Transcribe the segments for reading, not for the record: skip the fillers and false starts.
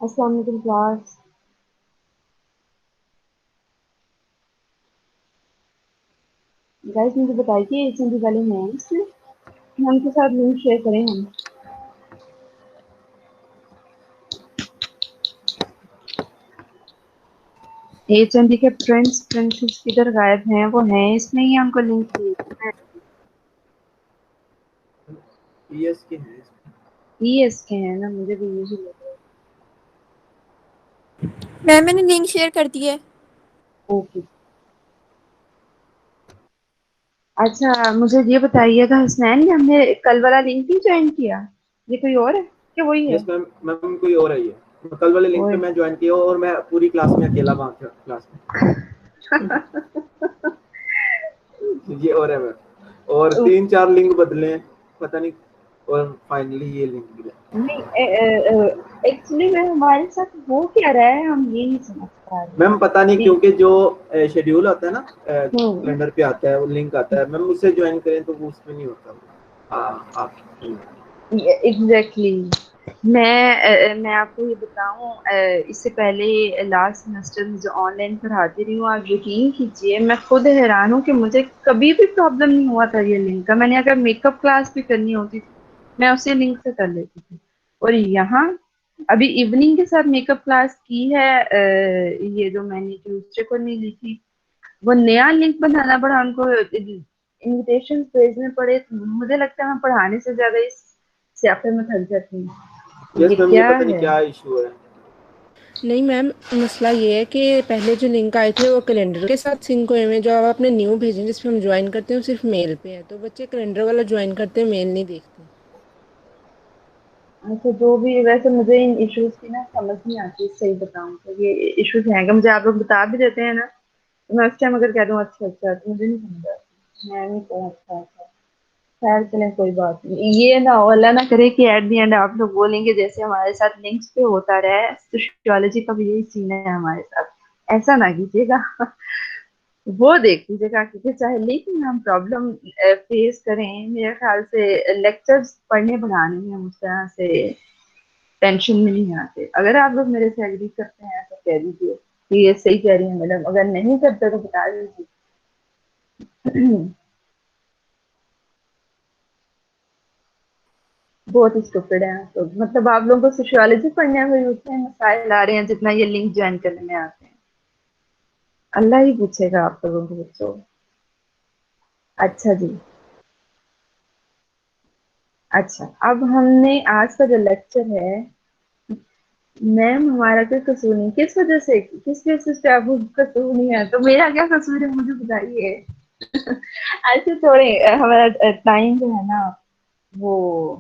السلام علیکم class. Guys مجھے بتائیے کہ ایچ این ڈی والے ہیں اس میں ہم کے ساتھ لنک شیئر کریں ہم. ایچ این ڈی کے فرینڈس کدھر غائب ہیں؟ وہ ہیں اس میں ہی، ہم کو لنک بھیجنا ہے. ای ایس کے ہیں. ای ایس کے ہیں نا، مجھے بھی یہی لگ رہا ہے. میں نے لنک شیئر کر دی ہے. اوکے. اچھا مجھے یہ بتائیے گا حسنین، یہ ہم نے کل والا لنک بھی جوائن کیا، یہ کوئی اور ہے کہ وہی ہے؟ یس میم، میم کوئی اور ہے یہ. کل والے لنک پہ میں جوائن کیا اور میں پوری کلاس میں اکیلا وہاں تھا کلاس میں. یہ اور ہے میم، اور 3-4 لنک بدلے ہیں پتہ نہیں، اور فائنلی یہ لنک ملا. نہیں ایکچولی میں ہمارے ساتھ وہ کیا رہا ہے ہم یہ نہیں سمجھ پا رہے. میم پتہ نہیں کیونکہ جو شیڈیول آتا ہے نا ہوں کیلنڈر پہ آتا ہے، وہ لنک آتا ہے میم، اس سے جوائن کریں تو وہ اس میں نہیں ہوتا. ہاں آپ ایگزیکٹلی. میں آپ کو یہ بتاؤں، اس سے پہلے لاسٹ سیمسٹر میں جو آن لائن پڑھاتی رہی ہوں، آپ یقین کیجیے میں خود حیران ہوں کہ مجھے کبھی بھی پرابلم نہیں ہوا تھا یہ لنک کا. میں نے اگر میک اپ کلاس بھی کرنی ہوتی تھی میں اسی لنک سے کر لیتی تھی. اور یہاں ابھی ایوننگ کے ساتھ میک اپ کلاس کی ہے، یہ جو میں نے ٹیوزڈے کو نہیں لی تھی، وہ نیا لنک بنانا پڑا ان کو، انویٹیشن بھیجنے پڑے. مجھے لگتا ہے ہم پڑھانے سے زیادہ اس سیاپے میں تھک جاتی ہیں. یس یہ میم، یہ کیا پتہ نہیں ہے؟ کیا ایشو ہے. نہیں میم، مسئلہ یہ ہے کہ پہلے جو لنک آئے تھے وہ کیلنڈر کے ساتھ سنک ہوئے ہیں. جو آپ اپنے نیو بھیجیں جس پہ ہم جوائن کرتے ہیں وہ صرف میل پہ ہے، تو بچے کیلنڈر والا جوائن کرتے ہیں، میل نہیں دیکھتے. اچھا جو بھی، ویسے مجھے ان ایشوز کی نا سمجھ نہیں آتی، صحیح بتاؤں تو یہ ایشوز ہیں کہ مجھے آپ لوگ بتا بھی دیتے ہیں نا، تو میں اس ٹائم اگر کہہ دوں اچھا تو مجھے نہیں سمجھ آتی، میں نہیں کہوں اچھا. خیر چلیں کوئی بات نہیں. یہ نہ ہو، اللہ نہ کرے کہ ایٹ دی اینڈ آپ لوگ بولیں گے جیسے ہمارے ساتھ لنکس پہ ہوتا رہا ہے سوشیولوجی کا بھی یہی سین ہے ہمارے ساتھ. ایسا نہ کیجیے گا. وہ دیکھ لیجیے گا کیونکہ چاہے لیکن ہم پرابلم فیس کریں، میرے خیال سے لیکچرز پڑھنے پڑھانے میں ہم اس طرح سے ٹینشن میں نہیں آتے. اگر آپ لوگ میرے سے ایگری کرتے ہیں تو کہہ دیجیے کہ یہ صحیح کہہ رہی ہیں میڈم، اگر نہیں کرتے تو بتا دیجیے. بہت اسٹوپڈ ہے. تو مطلب آپ لوگوں کو سوشیولوجی پڑھنے میں اتنے مسائل آ رہے ہیں جتنا یہ لنک جوائن کرنے میں آتے ہیں. اللہ ہی پوچھے گا آپ لوگوں کو بچوں. اچھا جی، اچھا اب ہم نے آج کا جو لیکچر ہے، میم ہمارا کوئی قصور نہیں، کس وجہ سے کس بیسس پہ آپ کو قصور نہیں ہے؟ تو میرا کیا قصور ہے مجھے بتائیے. ایسے تھوڑے ہمارا ٹائم جو ہے نا وہ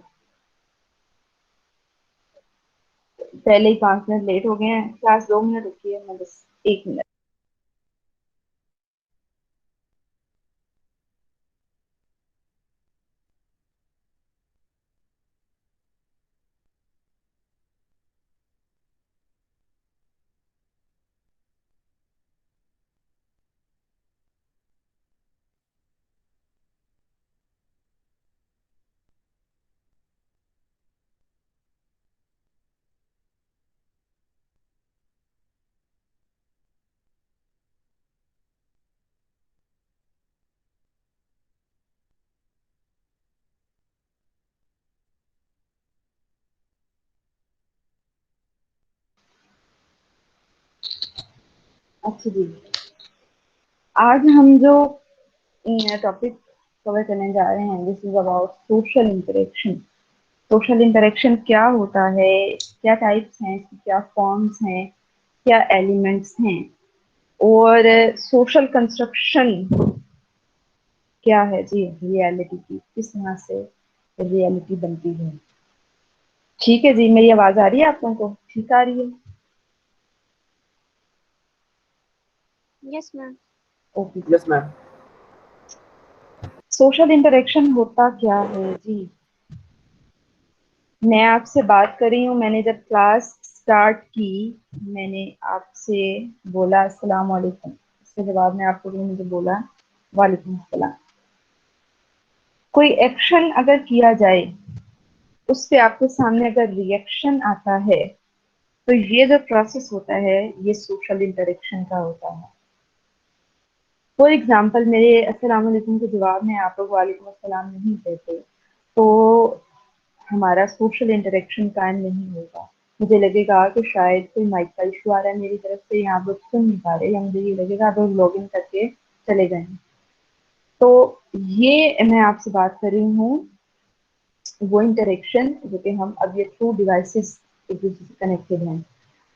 پہلے ہی 5 منٹ لیٹ ہو گئے ہیں. کلاس 2 منٹ رکی ہے، میں بس 1 منٹ. اچھا جی، آج ہم جو ٹاپک کور کرنے جا رہے ہیں this is about social interaction. Social interaction کیا ہوتا ہے، کیا ٹائپس ہیں، کیا فارمز ہیں، کیا ایلیمنٹس ہیں، اور سوشل کنسٹرکشن کیا ہے جی ریالٹی کی، کس طرح سے ریالٹی بنتی ہے. ٹھیک ہے جی، میری آواز آ رہی ہے آپ لوگوں کو؟ ٹھیک آ رہی ہے؟ یس میم. اوکے. یس میم. سوشل انٹریکشن ہوتا کیا ہے جی؟ میں آپ سے بات کر رہی ہوں، میں نے جب کلاس سٹارٹ کی میں نے آپ سے بولا السلام علیکم، اس کے جواب میں آپ کو مجھے بولا وعلیکم السلام. کوئی ایکشن اگر کیا جائے اس پہ آپ کے سامنے اگر ریئیکشن آتا ہے तो ये जो प्रोसेस होता है ये सोशल इंटरेक्शन का होता है। फॉर एग्जाम्पल मेरे अस्सलाम वालेकुम के जवाब में आप लोग वालेकुम अस्सलाम नहीं कहते तो हमारा सोशल इंटरेक्शन कायम नहीं होगा। मुझे लगेगा कि शायद कोई माइक का इशू आ रहा है मेरी तरफ से, यहाँ लोग सुन नहीं पा रहे, या मुझे ये लगेगा आप लोग लॉग इन करके चले गए। तो ये मैं आपसे बात कर रही हूँ वो इंटरेक्शन जो कि हम अब ये थ्रू डिवाइसेस एक दूसरे से कनेक्टेड हैं।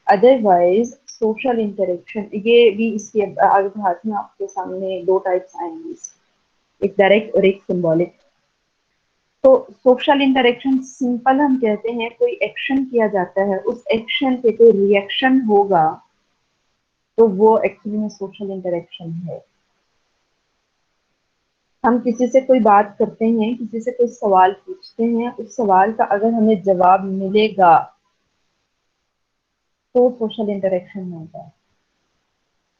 अदरवाइज सोशल इंटरेक्शन ये भी इसके आगे हाथ में आपके सामने दो टाइप्स आएंगे, एक डायरेक्ट और एक सिंबॉलिक। तो सोशल इंटरेक्शन सिंपल हम कहते हैं कोई एक्शन किया जाता है, उस एक्शन पे कोई रिएक्शन होगा तो वो एक्चुअली में सोशल इंटरेक्शन है। हम किसी से कोई बात करते हैं, किसी से कोई सवाल पूछते हैं, उस सवाल का अगर हमें जवाब मिलेगा तो सोशल इंटरेक्शन होगा।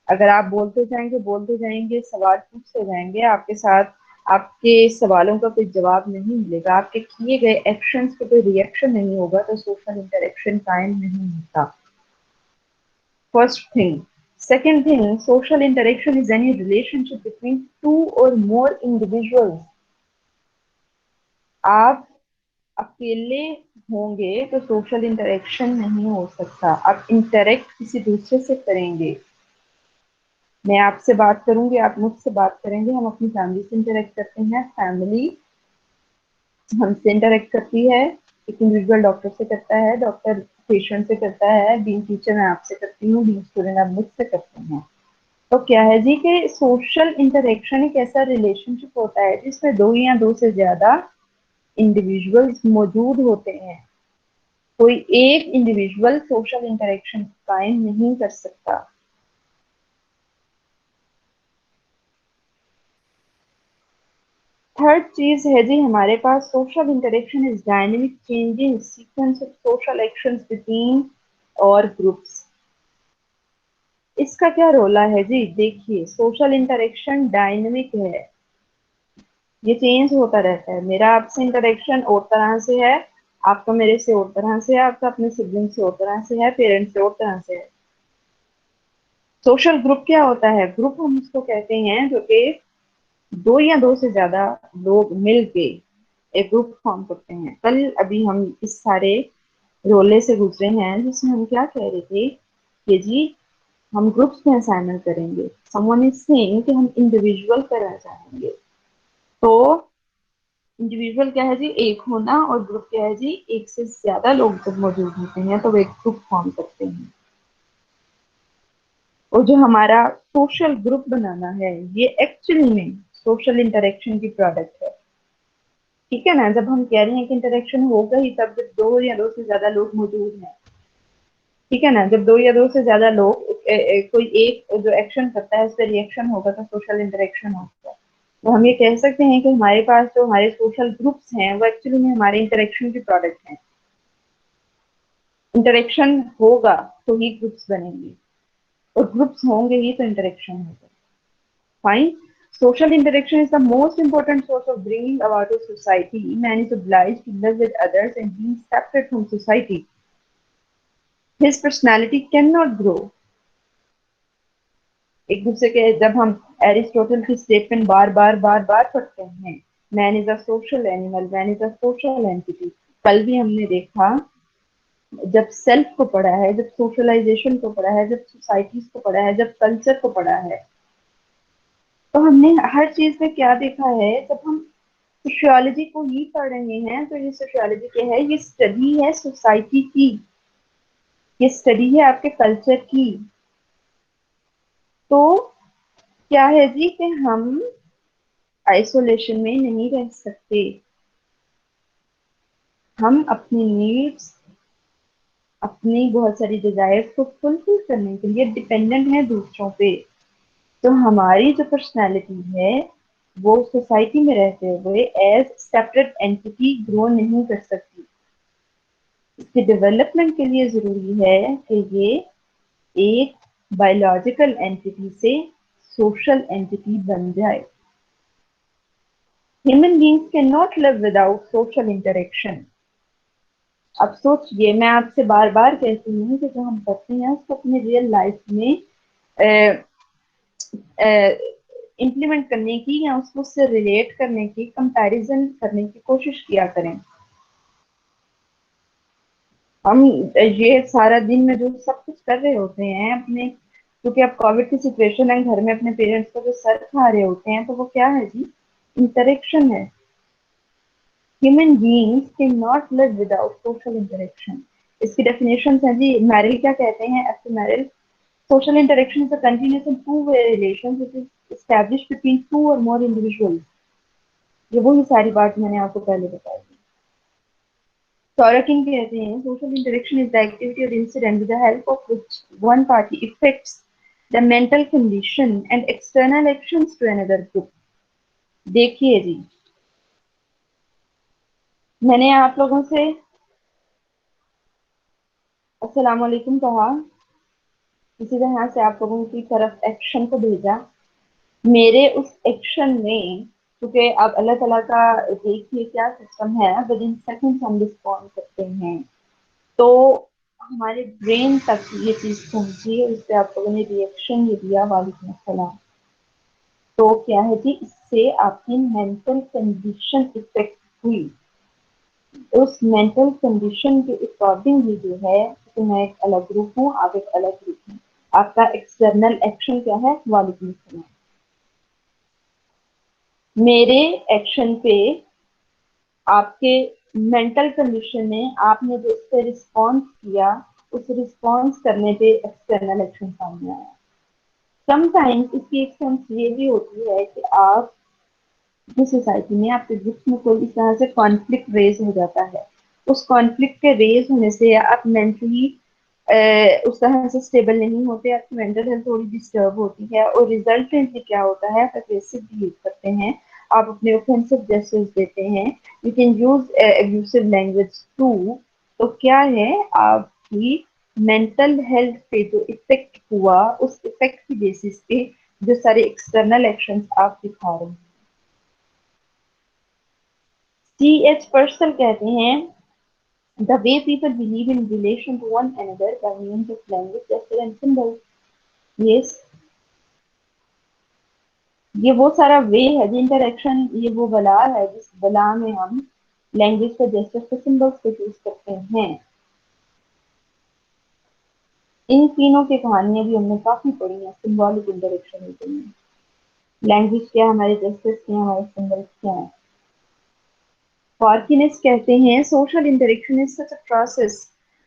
अगर आप बोलते जाएंगे सवाल पूछते जाएंगे, आपके साथ आपके सवालों का कोई जवाब नहीं मिलेगा, आपके किए गए एक्शंस पे कोई रिएक्शन नहीं होगा तो सोशल इंटरेक्शन कायम नहीं होता। First thing. Second thing, social interaction is any relationship between two और मोर इंडिविजुअल्स। आप अकेले होंगे तो सोशल इंटरेक्शन नहीं हो सकता, आप इंटरेक्ट किसी दूसरे से करेंगे। मैं आपसे बात करूंगी, आप मुझसे बात करेंगे, हम अपनी फैमिली से इंटरेक्ट करते हैं, फैमिली हमसे इंटरेक्ट करती है, एक इंडिविजुअल डॉक्टर से करता है, डॉक्टर पेशेंट से करता है, बीइंग टीचर मैं आपसे करती हूँ, बीइंग स्टूडेंट आप मुझसे करते हैं। तो क्या है जी कि सोशल इंटरेक्शन एक ऐसा रिलेशनशिप होता है जिसमें दो या दो से ज्यादा इंडिविजुअल्स मौजूद होते हैं। कोई एक इंडिविजुअल सोशल इंटरेक्शन कायम नहीं कर सकता। थर्ड चीज है जी हमारे पास social interaction is dynamic changing sequence of social actions between और ग्रुप्स। इसका क्या रोला है जी? देखिए सोशल इंटरेक्शन डायनेमिक है, ये चेंज होता रहता है। मेरा आपसे इंटरेक्शन और तरह से है, आपका मेरे से और तरह से है, आपका अपने सिबलिंग से और तरह से है, पेरेंट्स से और तरह से है। सोशल ग्रुप क्या होता है? ग्रुप हम उसको कहते हैं जो कि दो या दो से ज्यादा लोग मिलके एक ग्रुप फॉर्म करते हैं। कल अभी हम इस सारे रोले से गुजरे हैं जिसमें हम क्या कह रहे थे कि जी हम ग्रुप्स में असाइनमेंट करेंगे। समवन इज सेइंग कि हम इंडिविजुअल करना चाहेंगे। तो इंडिविजुअल क्या है जी? एक होना, और ग्रुप क्या है जी? एक से ज्यादा लोग जब मौजूद होते हैं तो वो एक ग्रुप फॉर्म करते हैं। और जो हमारा सोशल ग्रुप बनाना है ये एक्चुअली में सोशल इंटरेक्शन की प्रोडक्ट है। ठीक है ना? जब हम कह रहे हैं कि इंटरेक्शन होगा ही तब जब दो या दो से ज्यादा लोग मौजूद हैं। ठीक है ना? जब दो या दो से ज्यादा लोग कोई एक जो एक्शन करता है उस पर रिएक्शन होगा तो सोशल इंटरेक्शन होगा। तो हम ये कह सकते हैं कि हमारे पास जो हमारे सोशल ग्रुप्स हैं वो एक्चुअली में हमारे इंटरेक्शन की प्रोडक्ट हैं। इंटरेक्शन होगा तो ही ग्रुप्स बनेंगे, और ग्रुप्स होंगे ही तो इंटरेक्शन होगा। Fine. Social interaction is the most important source of bringing about a society. Man is obliged to live with others and being separate from society. His personality cannot grow. एक दूसरे के जब हम Aristotle की statement बार बार पढ़ते हैं, man is a social animal, man is a social entity. कल भी हमने देखा जब सेल्फ को पढ़ा है, जब सोशलाइजेशन को पढ़ा है, जब सोसाइटीज को पढ़ा है, जब कल्चर को पढ़ा है, तो हमने हर चीज में क्या देखा है? जब हम सोशियोलॉजी को ही पढ़ रहे हैं तो ये सोशियोलॉजी क्या है? ये स्टडी है सोसाइटी की, ये स्टडी है आपके कल्चर की। तो क्या है जी कि हम आइसोलेशन में नहीं रह सकते। हम अपनी नीड्स, अपनी बहुत सारी डिजायर्स को फुलफिल करने के लिए डिपेंडेंट है दूसरों पे। तो हमारी जो पर्सनैलिटी है वो सोसाइटी में रहते हुए एज सेपरेट एंटिटी ग्रो नहीं कर सकती। इसके डेवलपमेंट के लिए जरूरी है कि ये एक बायोलॉजिकल एंटिटी से सोशल एंटिटी बन जाए। Human beings cannot live without social interaction. अब सोचिए, मैं आपसे बार बार कहती हूँ कि जो हम करते हैं उसको अपने रियल लाइफ में इम्प्लीमेंट करने की या उसको उससे रिलेट करने की, कंपैरिजन करने की कोशिश किया करें। हम ये सारा दिन में जो सब कुछ कर रहे होते हैं अपने, क्योंकि अब कोविड की सिचुएशन है, घर में अपने पेरेंट्स को जो सर खा रहे होते हैं, तो वो क्या है जी? इंटरेक्शन है। Human beings can not live without social interaction. इसकी डेफिनेशन है जी, मैरिल क्या कहते हैं? एफटर Merrill, social interaction is a continuous and two-way relation which is established between two or more individuals. ये वही सारी बात मैंने आपको पहले बताई थी। Sorokin कहते हैं social interaction is the activity or incident with the help of which one party affects the mental condition and external actions to another group. देखिए जी, मैंने आप लोगों से अस्सलाम वालेकुम कहा, इसी तरह से आप लोगों की तरफ एक्शन को भेजा। मेरे उस एक्शन में, क्योंकि अब अल्लाह ताला का देखिए क्या सिस्टम है, विद इन सेकंड्स हम रिस्पॉन्ड करते हैं, तो हमारे ब्रेन तक ये चीज पहुंची, उस पर आप लोगों ने रिएक्शन ये दिया, वालेकुम अस्सलाम। तो क्या है कि इससे आपकी मेंटल कंडीशन इफेक्ट हुई। उस मेंटल कंडीशन के अकॉर्डिंगली जो है, तो मैं एक अलग ग्रुप हूँ, आप एक अलग ग्रुप हैं, आपका एक्सटर्नल एक्शन क्या है? वालेकुम अस्सलाम। मेरे एक्शन पे आपके मेंटल कंडीशन में आपने जो इस पे रिस्पॉन्स किया, उस रिस्पॉन्स करने पे एक्सटर्नल एक्शन सामने आया। समटाइम्स इसकी एक सेंस ये भी होती है कि आप जो सोसाइटी में, आपके ग्रुप में कोई इस तरह से कॉन्फ्लिक्ट रेज हो जाता है, उस कॉन्फ्लिक्ट के रेज होने से आप मेंटली उस तरह से स्टेबल नहीं होते, आपकी मेंटल हेल्थ थोड़ी डिस्टर्ब होती है, और रिजल्टेंटली क्या होता है? आप अग्रेसिव बिहेव करते हैं, आप अपने ऑफेंसिव जेस्चर्स देते हैं, you can use abusive language too. तो क्या है, आपकी मेंटल हेल्थ पे जो इफेक्ट हुआ, उस इफेक्ट की बेसिस पे जो सारे एक्सटर्नल एक्शंस आप दिखा रहे हैं। C.H. पर्सल कहते हैं the way people believe in relation to one another by means of language, gesture and symbols. Yes, ये वो सारा वे है, इंटरेक्शन, ये वो बला है जिस बला में हम लैंग्वेज के, जेस्चर के, सिंबल्स को यूज करते हैं। इन तीनों की कहानियां भी हमने काफी पढ़ी हैं। सिंबॉलिक इंटरेक्शन होती है, लैंग्वेज क्या है, हमारे जेस्चर्स क्या है, हमारे सिंबल्स क्या है। Parkiness कहते हैं social interaction is such a process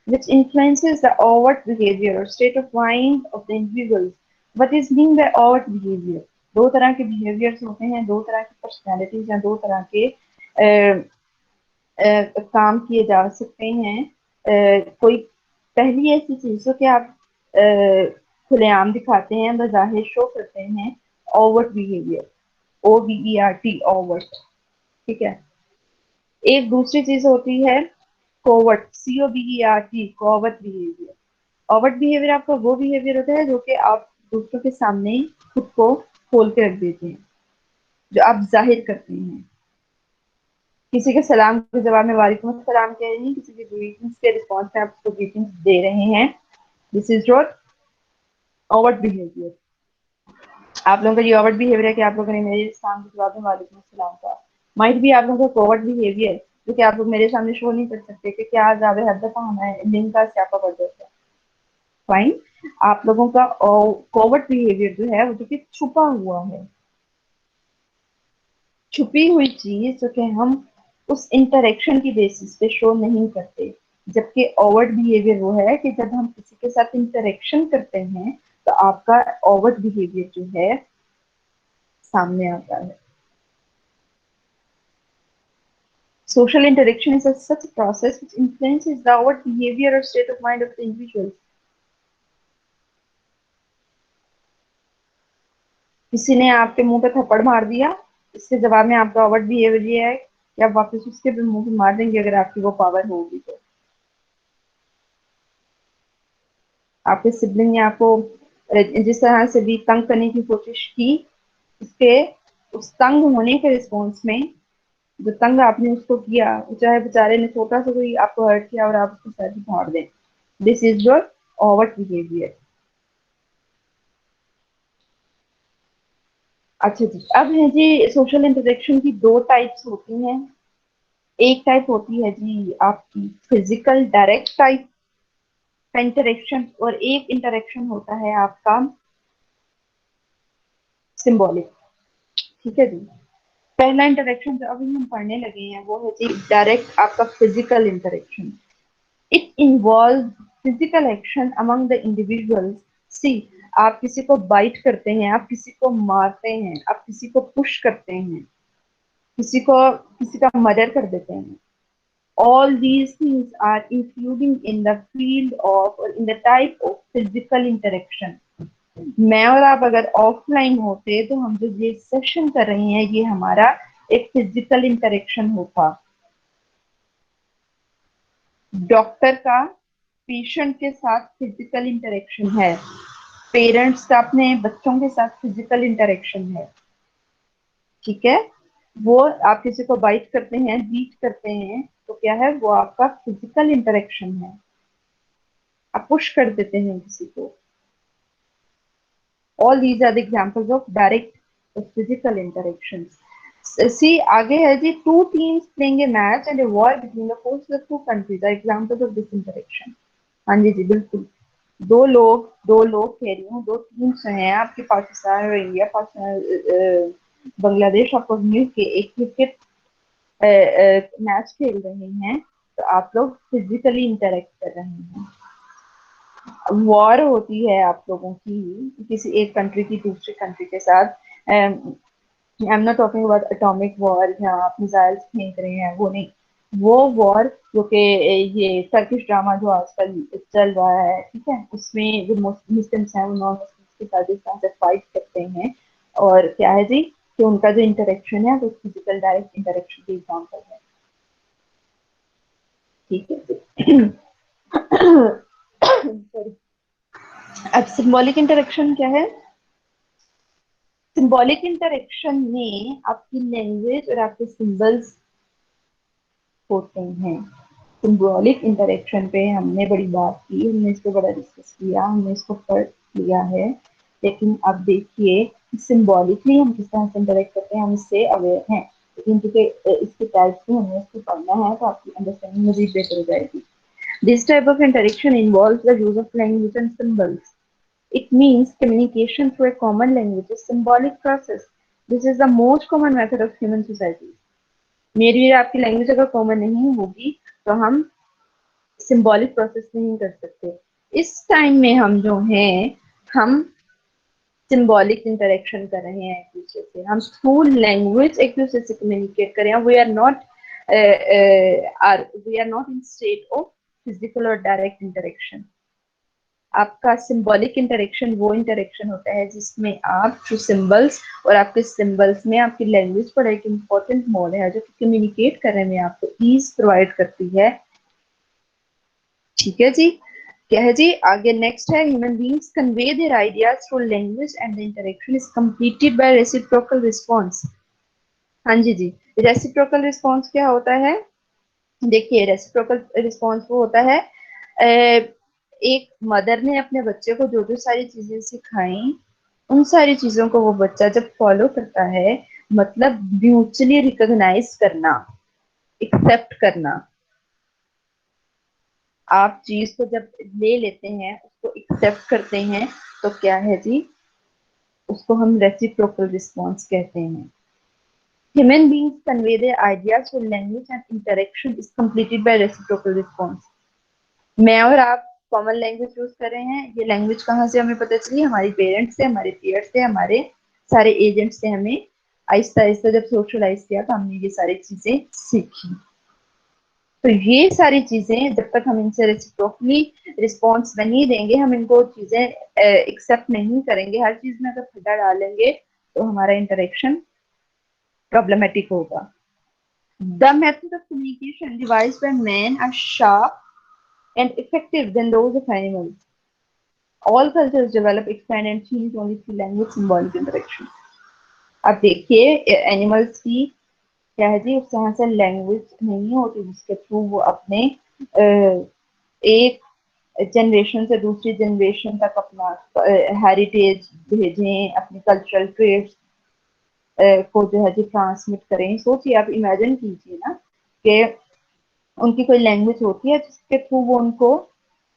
which influences the overt behavior or state of mind of the individuals. What is mean by overt behavior? दो तरह के behaviors होते हैं, दो तरह की personalities या दो तरह के काम किए जा सकते हैं। कोई पहली ऐसी चीज जो कि आप खुलेआम दिखाते हैं, बज़ाहिर शो करते हैं, overt behavior, OVERT, overt, ठीक है। एक दूसरी चीज होती है covert, COVERT, covert behaviour. Overt behaviour आपका वो बिहेवियर होता है जो कि आप दूसरों के सामने खुद को खोल के रख देते हैं, जो आप जाहिर करते हैं। किसी के सलाम के जवाब में वालेकुम अस्सलाम कह रहे हैं, किसी के ग्रीटिंग्स के रिस्पॉन्स में आप उसको ग्रीटिंग्स दे रहे हैं। This is your overt behaviour. आप लोगों का ये ओवर्ट बिहेवियर है कि आप लोगों ने मेरे सलाम के जवाब में वालेकुम अस्सलाम कहा। माइट भी आप लोगों का कोवर्ट बिहेवियर, जो कि आप लोग मेरे सामने शो नहीं कर सकते कि क्या आज आवे हद दफा होना है, लिंक का स्यापा पड़ जाता है। फाइन, आप लोगों का कोवर्ट बिहेवियर जो है वो जो कि छुपा हुआ है, छुपी हुई चीज जो कि हम उस इंटरेक्शन की बेसिस पे शो नहीं करते। जबकि ओवर्ट बिहेवियर वो है कि जब हम किसी के साथ इंटरेक्शन करते हैं तो आपका ओवर्ट बिहेवियर जो है सामने आता है। Social interaction is such a process which influences the outward behavior or state of mind of the individual. किसी ने आपके मुंह पे थप्पड़ मार दिया, इसके जवाब में आपका आउटवर्ड बिहेवियर ये है कि आप वापस उसके भी मुंह पे मार देंगे अगर आपकी वो पावर होगी तो। आपके सिबलिंग ने आपको जिस तरह से भी तंग करने की कोशिश की, उसके उस तंग होने के रिस्पॉन्स में जो तंग आपने उसको किया, चाहे बेचारे ने छोटा सा कोई आपको हर्ट किया और आप उसको सर फाड़ दें, this is your over behaviour. अच्छा जी, अब है जी सोशल इंटरेक्शन की दो टाइप्स होती हैं। एक टाइप होती है जी आपकी फिजिकल डायरेक्ट टाइप का इंटरेक्शन, और एक इंटरेक्शन होता है आपका सिंबॉलिक। ठीक है जी, पहला इंटरेक्शन जो अभी हम पढ़ने लगे हैं वो है जी डायरेक्ट आपका physical interaction. It involve physical action among the individuals. See, आप किसी को बाइट करते हैं, आप किसी को मारते हैं, आप किसी को पुश करते हैं, किसी का मर्डर कर देते हैं। All these things are including in the field of or in the type of physical interaction. मैं और आप अगर ऑफलाइन होते तो हम जो ये सेशन कर रहे हैं ये हमारा एक फिजिकल इंटरेक्शन होता। डॉक्टर का पेशेंट के साथ फिजिकल इंटरेक्शन है, पेरेंट्स का अपने बच्चों के साथ फिजिकल इंटरेक्शन है। ठीक है, वो आप किसी को बाइट करते हैं, बीट करते हैं तो क्या है, वो आपका फिजिकल इंटरेक्शन है। आप पुश कर देते हैं किसी को। All these are the examples of direct physical interactions. See आगे है जी, two teams playing a match and a war between the forces of two countries are examples of this interaction. हाँ जी जी बिल्कुल, दो लोग कह रही हूँ, दो टीम्स हैं आपके, पाकिस्तान और इंडिया, पाकिस्तान बांग्लादेश आपको मिल के एक क्रिकेट मैच खेल रहे हैं, तो आप लोग फिजिकली इंटरेक्ट कर रहे हैं। वॉर होती है आप लोगों की किसी एक कंट्री की दूसरी कंट्री के साथ। I am not talking about atomic war जहाँ आप मिसाइल्स फेंक रहे हैं, वो नहीं। वो वॉर जो कि ये टर्किश ड्रामा जो आजकल चल रहा है, ठीक है, उसमें जो मुस्लिम्स हैं वो नॉन मुस्लिम्स के साथ इस तरह से फाइट करते हैं, और क्या है जी कि उनका जो इंटरेक्शन है वो फिजिकल डायरेक्ट इंटरेक्शन की एग्जाम्पल है। ठीक है सॉरी। अब सिंबॉलिक इंटरेक्शन क्या है? सिंबॉलिक इंटरेक्शन में आपकी लैंग्वेज और आपके सिंबल्स होते हैं। सिंबॉलिक इंटरेक्शन पे हमने बड़ी बात की, हमने इसको बड़ा डिस्कस किया, हमने इसको पढ़ लिया है, लेकिन अब देखिए सिंबॉलिकली हम किस तरह से इंटरेक्ट करते हैं हम इससे अवेयर हैं, लेकिन क्योंकि इसके टाइप्स में हमें इसको पढ़ना है तो आपकी अंडरस्टैंडिंग मजीद बेहतर हो जाएगी। This type of interaction involves the use of language and symbols. It means communication through a common language, a symbolic process. This is the most common method of human society. मेरी और आपकी language अगर common नहीं होगी तो हम symbolic process नहीं कर सकते। इस टाइम में हम जो हैं हम सिंबॉलिक इंटरेक्शन कर रहे हैं एक दूसरे से, हम थ्रू लैंग्वेज एक दूसरे से कम्युनिकेट कर रहे हैं। We are not in state of physical और डायरेक्ट इंटरेक्शन। आपका सिंबॉलिक इंटरेक्शन वो इंटरेक्शन होता है जिसमें आप थ्रू सिंबल्स, और आपके सिंबल्स में आपकी लैंग्वेज पर एक इम्पोर्टेंट मोड है जो कि कम्युनिकेट करने में आपको ईज प्रोवाइड करती है। ठीक है जी, क्या है जी आगे नेक्स्ट है, human beings convey their ideas through language and the interaction is completed by reciprocal response. हाँ जी जी, रेसिप्रोकल रिस्पॉन्स क्या होता है? देखिए रेसिप्रोकल रिस्पॉन्स वो होता है, एक मदर ने अपने बच्चे को जो जो सारी चीजें सिखाई, उन सारी चीजों को वो बच्चा जब फॉलो करता है, मतलब म्यूचुअली रिकॉग्नाइज करना, एक्सेप्ट करना। आप चीज को जब ले लेते हैं, उसको एक्सेप्ट करते हैं, तो क्या है जी, उसको हम रेसिप्रोकल रिस्पॉन्स कहते हैं। Human beings convey their ideas through language and interaction is completed by reciprocal response. मैं और आप कॉमन लैंग्वेज यूज कर रहे हैं, ये लैंग्वेज कहाँ से हमें पता चली? हमारी पेरेंट्स से, हमारे पीयर्स से, हमारे सारे एजेंट्स से हमें आहिस्ता आहिस्ता जब सोशलाइज किया तो हमने ये सारी चीजें सीखी। तो ये सारी चीजें जब तक हम इनसे रेसिप्रोकली रिस्पॉन्स नहीं देंगे, हम इनको चीजें एक्सेप्ट नहीं करेंगे, हर चीज में अगर खड्डा डालेंगे तो हमारा इंटरेक्शन प्रॉब्लमेटिक होगा। The methods of communication devised by man are sharp and effective than those of animals. All cultures develop, expand and change only through language symbolic interaction. अब देखिए एनिमल्स की क्या ہے जी, उस तरह से लैंग्वेज नहीं होती जिसके थ्रू वो अपने एक जनरेशन से दूसरी जनरेशन तक अपना हेरिटेज भेजें, अपने कल्चरल ट्रेड्स को जो है जी ट्रांसमिट करें। सोचिए, आप इमेजिन कीजिए ना कि उनकी कोई लैंग्वेज होती है जिसके थ्रू वो उनको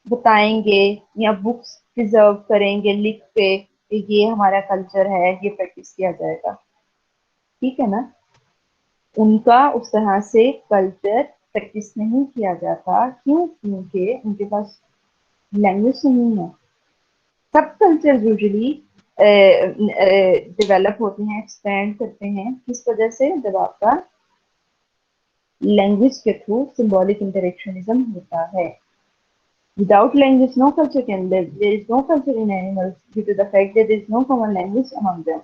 बताएंगे या बुक्स प्रिजर्व करेंगे लिख के कि ये हमारा कल्चर है, ये प्रैक्टिस किया जाएगा, ठीक है ना। उनका उस तरह से कल्चर प्रैक्टिस नहीं किया जाता। क्यों? क्योंकि उनके पास लैंग्वेज नहीं है। सब कल्चर यूजुअली डेवलप होते हैं, एक्सपेंड करते हैं, किस वजह से? जब आपका लैंग्वेज के थ्रू सिंबॉलिक इंटरेक्शनिज्म होता है। Without language, no culture can live. There is no culture in animals due to the fact that there is no common language among them.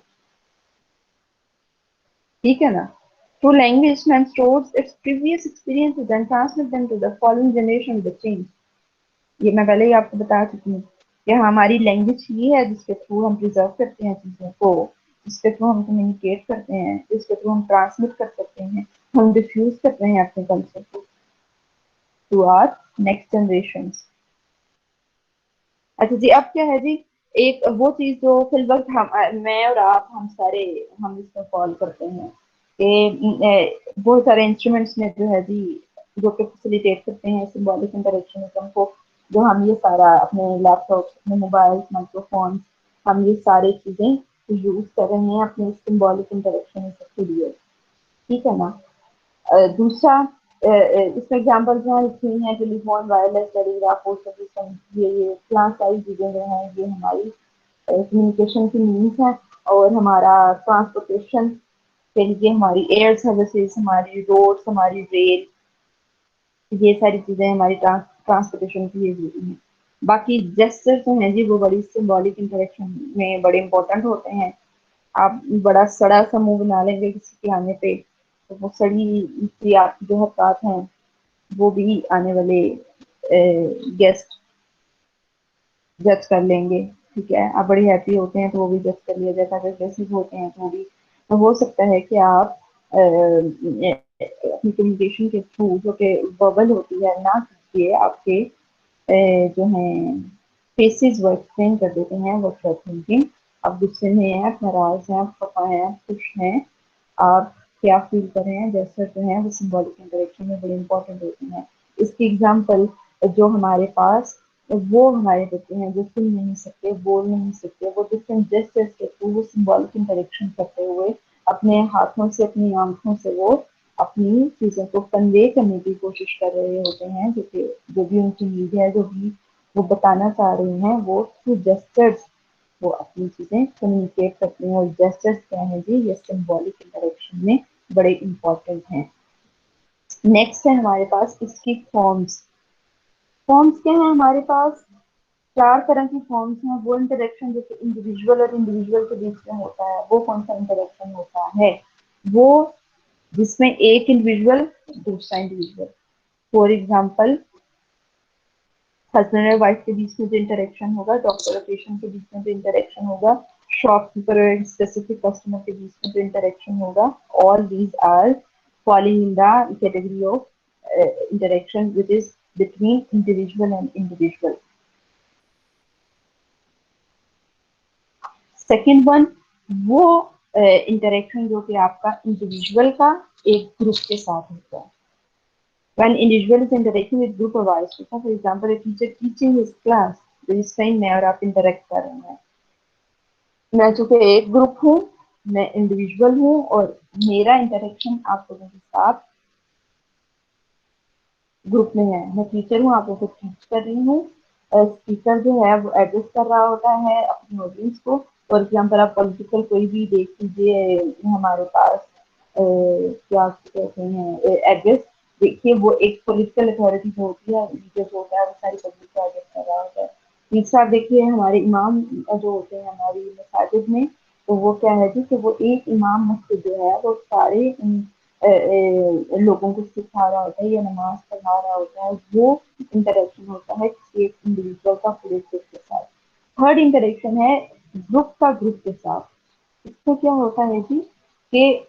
ठीक है ना? Through language, man stores its previous experiences and transmits them to the following generation with a change. ये मैं पहले ही आपको बता चुकी हूँ कि हमारी लैंग्वेज ये है जिसके थ्रू हम प्रिजर्व करते हैं चीज़ों को, जिसके थ्रू हम कम्युनिकेट करते हैं, जिसके थ्रू हम ट्रांसमिट कर सकते हैं, हम डिफ्यूज करते हैं अपने कल्चर को टू आवर नेक्स्ट जनरेशन। अच्छा जी, अब क्या है जी, एक वो चीज जो फिल वक्त मैं और आप हम सारे हम इसमें फॉलो करते हैं कि बहुत सारे इंस्ट्रूमेंट्स ने जो है जी जो कि फैसिलिटेट करते हैं सिंबॉलिक इंटरेक्शनिज्म को, जो हम ये सारा अपने लैपटॉप, अपने मोबाइल, माइक्रोफोन, हम ये सारी चीजें यूज कर रहे हैं अपने सिंबॉलिक इंटरेक्शनिज्म के लिए, ठीक है ना। दूसरा इसमें एग्जाम्पल जो है लिखी हुई है, telephone, wireless, telegraph, post office, ये क्लास सारी चीजें जो हैं ये हमारी कम्युनिकेशन की मीन्स है। और हमारा ट्रांसपोर्टेशन के लिए हमारी एयर सर्विसेज, हमारी रोड्स, हमारी रेल, ये सारी चीजें हमारी ट्रांसपोर्टेशन के लिए जरूरी हैं। बाकी जेस्चर्स जो हैं जी वो बड़ी सिंबॉलिक इंटरेक्शन में बड़े इंपॉर्टेंट होते हैं। आप बड़ा सड़ा सा मुंह बना लेंगे किसी के आने पे, तो वो सड़ी सी आपकी जो हरकत हैं वो भी आने वाले गेस्ट जज कर लेंगे, ठीक है। आप बड़ी हैप्पी होते हैं तो वो भी जज कर लिया जाता है, एग्रेसिव होते हैं तो वो भी। तो हो सकता है कि आप अपनी कम्युनिकेशन के थ्रू जो कि वर्बल होती है ना कीजिए, आपके जो हैं फेसेस वो एक्सप्लेन कर देते हैं व्हाट यू आर थिंकिंग। आप गुस्से में हैं, आप नाराज हैं, आप खफा हैं, आप खुश हैं, आप क्या फील कर रहे हैं, जैसे जो है वो सिंबॉलिक इंटरेक्शन में बड़े इंपॉर्टेंट होते हैं। इसकी एग्जांपल जो हमारे पास वो हमारे बच्चे हैं जो सुन नहीं सकते, बोल नहीं सकते, वो डिफरेंट जेस्चर्स के थ्रू वो सिंबॉलिक इंटरेक्शन करते हुए अपने हाथों से, अपनी आंखों से वो अपनी चीज़ों को कन्वे करने की कोशिश कर रहे होते हैं, जो भी उनकी नीड है, जो भी वो बताना चाह रहे हैं, वो थ्रू जेस्चर्स वो अपनी चीज़ें कम्युनिकेट करते हैं। और जेस्चर्स क्या है जी, ये सिंबॉलिक इंटरेक्शन में बड़े इंपॉर्टेंट हैं। नेक्स्ट है हमारे पास इसकी फॉर्म्स। फॉर्म्स क्या है हमारे पास? 4 तरह की फॉर्म्स हैं। वो इंटरेक्शन जो कि इंडिविजुअल और इंडिविजुअल के बीच में होता है, वो कौन सा इंटरेक्शन होता है? वो जिसमें एक इंडिविजुअल दूसरा इंडिविजुअल, फॉर एग्जाम्पल हस्बैंड और वाइफ के बीच में जो इंटरेक्शन होगा, डॉक्टर और पेशेंट के बीच में जो इंटरेक्शन होगा, शॉपकीपर और स्पेसिफिक कस्टमर के बीच में जो इंटरेक्शन होगा, all these are falling in the category of interaction which is between individual and individual. Second one, वो इंटरेक्शन जो कि आपका इंडिविजुअल का एक ग्रुप के साथ होता है। When individual is interacting with group or vice versa, for example, a teacher teaching his class, तो इस टाइम मैं और आप इंटरेक्ट कर रहे हैं। मैं चूंकि एक ग्रुप हूँ, मैं इंडिविजुअल हूँ और मेरा इंटरेक्शन आप लोगों के साथ ग्रुप में है। मैं टीचर हूँ, आप लोगों को टीच कर रही हूँ। स्पीकर जो है वो एड्रेस कर रहा होता है अपनी ऑडियंस को। फॉर एग्जाम्पल आप पॉलिटिकल कोई भी देख लीजिए, हमारे पास क्या कहते हैं एड्रेस, देखिए वो एक पॉलिटिकल अथॉरिटी जो होती है, लीडर जो होता है, वो सारी पब्लिक को एड्रेस कर रहा होता है। तीसरा देखिए हमारे इमाम जो होते हैं हमारी मसाजिद में, तो वो क्या है जी कि वो एक इमाम मस्जिद जो है वो सारे लोगों को सिखा रहा होता है या नमाज पढ़ा रहा होता है। वो इंटरेक्शन होता है एक इंडिविजुअल का पूरे ग्रुप के साथ। थर्ड इंटरेक्शन है ग्रुप का ग्रुप के साथ। इसमें क्या होता है जी कि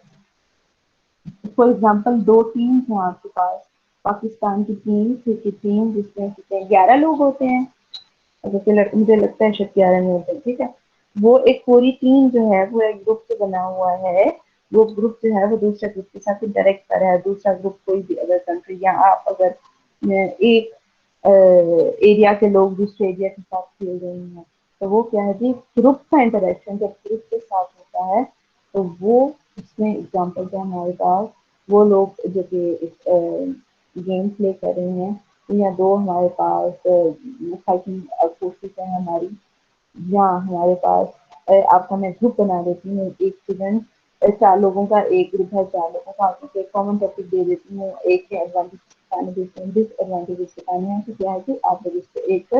फॉर एग्जाम्पल 2 टीम्स हैं आपके पास, पाकिस्तान की टीम, क्रिकेट टीम, जिसमें 11 लोग होते हैं, मुझे लगता है शायद 11 में होते हैं, ठीक है। वो एक पूरी टीम जो है वो एक ग्रुप से बना हुआ है, वो ग्रुप जो है वो दूसरे ग्रुप के साथ इंटरेक्ट कर रहा है, दूसरा ग्रुप कोई भी अदर कंट्री, या आप अगर एक एरिया के लोग दूसरे एरिया के साथ खेल रहे हैं, तो वो क्या है जी, ग्रुप का इंटरेक्शन जब ग्रुप के साथ होता है तो वो उसमें एग्जाम्पल है हमारे पास, वो लोग जो कि गेम प्ले कर रहे हैं, या 2 हमारे पास फाइटिंग कोर्सेज है हमारी, या हमारे पास आपका मैं ग्रुप बना देती हूँ, एक स्टूडेंट 4 लोगों का एक ग्रुप है, 4 लोगों का, आपको एक कॉमन टॉपिक दे देती हूँ, एक के एडवांटेज बताने देती हूँ, डिसएडवांटेजेस बताने हैं, तो क्या है कि आप लोग इस पर एक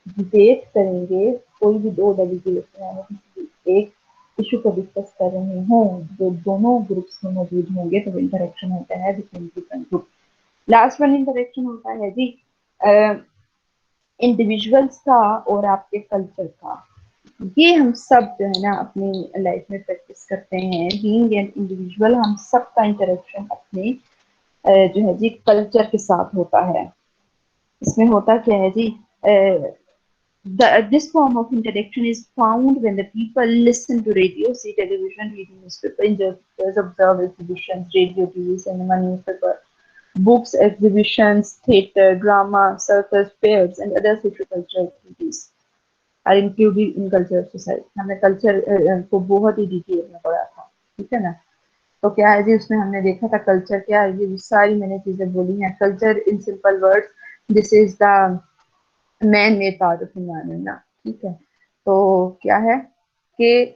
डिबेट करेंगे, कोई भी 2 डेलीगेट एक इशू को डिस्कस कर रहे हों, जो दोनों ग्रुप्स में मौजूद होंगे, तो इंटरेक्शन होता है between different group. Last one interaction होता है जी इंडिविजुअल्स का और आपके कल्चर का। ये हम सब जो है ना अपनी लाइफ में प्रैक्टिस करते हैं, बीइंग एन इंडिविजुअल, हम सब का इंटरेक्शन अपने जो है जी कल्चर के साथ होता है। इसमें होता क्या है जी, this form of interaction is found when the people listen to radio, see television, read newspaper, enjoy pictures, observe exhibitions, radio, TV, cinema, newspaper, books, exhibitions, theater, drama, circus, fairs, and other social cultural activities are included in culture society। हमने culture को बहुत ही detail में पढ़ा था, ठीक है ना। तो क्या है जी, उसमें हमने देखा था कल्चर क्या है, ये सारी मैंने चीजें बोली हैं। Culture in simple words, this is the man made part of environment ना, ठीक है। तो क्या है कि